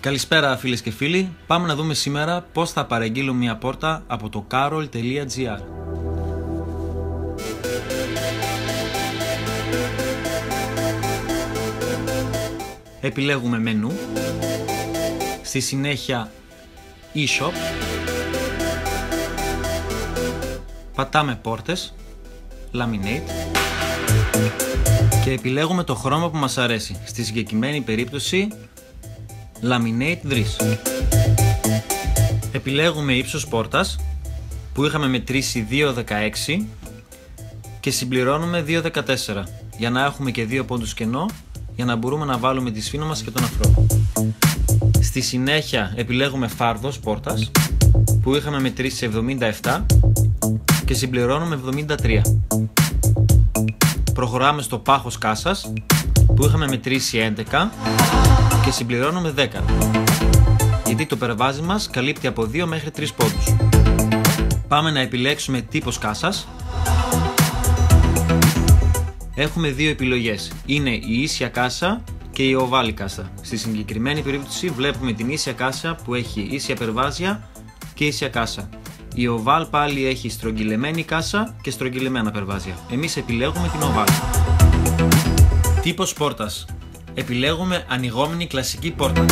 Καλησπέρα φίλες και φίλοι, πάμε να δούμε σήμερα πώς θα παραγγείλω μια πόρτα από το carol.gr. Επιλέγουμε μενού, στη συνέχεια e-shop, πατάμε πόρτες, laminate και επιλέγουμε το χρώμα που μας αρέσει, στη συγκεκριμένη περίπτωση laminate dress. Επιλέγουμε ύψος πόρτας που είχαμε μετρήσει 2,16 και συμπληρώνουμε 2,14 για να έχουμε και 2 πόντους κενό για να μπορούμε να βάλουμε τη σφήνα μας και τον αφρό. Στη συνέχεια επιλέγουμε φάρδος πόρτας που είχαμε μετρήσει 77 και συμπληρώνουμε 73. Προχωράμε στο πάχος κάσας που είχαμε μετρήσει 11 και συμπληρώνουμε 10, γιατί το περβάζι μας καλύπτει από 2 μέχρι 3 πόντους. Πάμε να επιλέξουμε τύπος κάσας. Έχουμε δύο επιλογές, είναι η ίσια κάσα και η οβάλη κάσα. Στη συγκεκριμένη περίπτωση βλέπουμε την ίσια κάσα που έχει ίσια περβάζια και ίσια κάσα. Η οβάλ πάλι έχει στρογγυλεμένη κάσα και στρογγυλεμένα περβάζια. Εμείς επιλέγουμε την οβάλ. Τύπος πόρτας. Επιλέγουμε ανοιγόμενη κλασική πόρτα.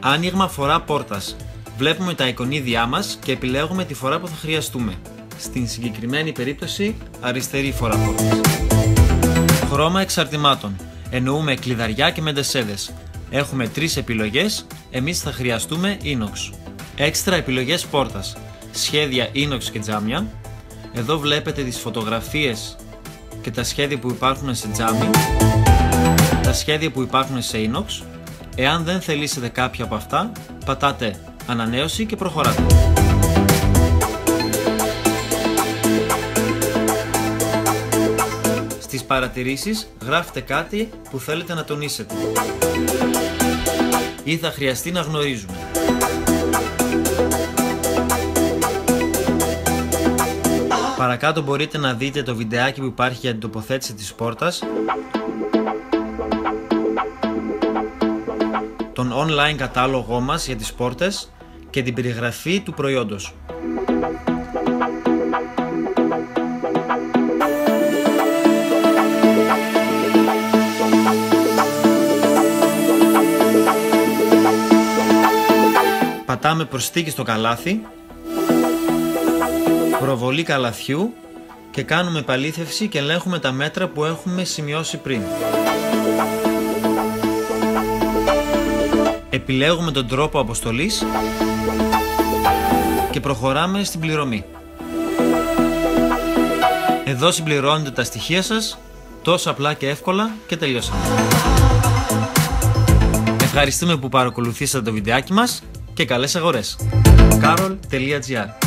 Άνοιγμα φορά πόρτας. Βλέπουμε τα εικονίδια μας και επιλέγουμε τη φορά που θα χρειαστούμε. Στην συγκεκριμένη περίπτωση αριστερή φορά πόρτας. Χρώμα εξαρτημάτων. Εννοούμε κλειδαριά και μεντεσέδες. Έχουμε 3 επιλογές, εμείς θα χρειαστούμε inox. Έξτρα επιλογές πόρτας. Σχέδια inox και τζάμια. Εδώ βλέπετε τις φωτογραφίες και τα σχέδια που υπάρχουν σε τζάμι, τα σχέδια που υπάρχουν σε inox. Εάν δεν θελήσετε κάποια από αυτά, πατάτε ανανέωση και προχωράτε. Στις παρατηρήσεις γράφετε κάτι που θέλετε να τονίσετε ή θα χρειαστεί να γνωρίζουμε. Παρακάτω μπορείτε να δείτε το βιντεάκι που υπάρχει για την τοποθέτηση της πόρτας, τον online κατάλογό μας για τις πόρτες και την περιγραφή του προϊόντος. Πατάμε προσθήκη στο καλάθι, προβολή καλαθιού και κάνουμε επαλήθευση και ελέγχουμε τα μέτρα που έχουμε σημειώσει πριν. Επιλέγουμε τον τρόπο αποστολής και προχωράμε στην πληρωμή. Εδώ συμπληρώνετε τα στοιχεία σας, τόσο απλά και εύκολα και τελειώσαμε. Ευχαριστούμε που παρακολουθήσατε το βιντεάκι μας και καλές αγορές. carol.gr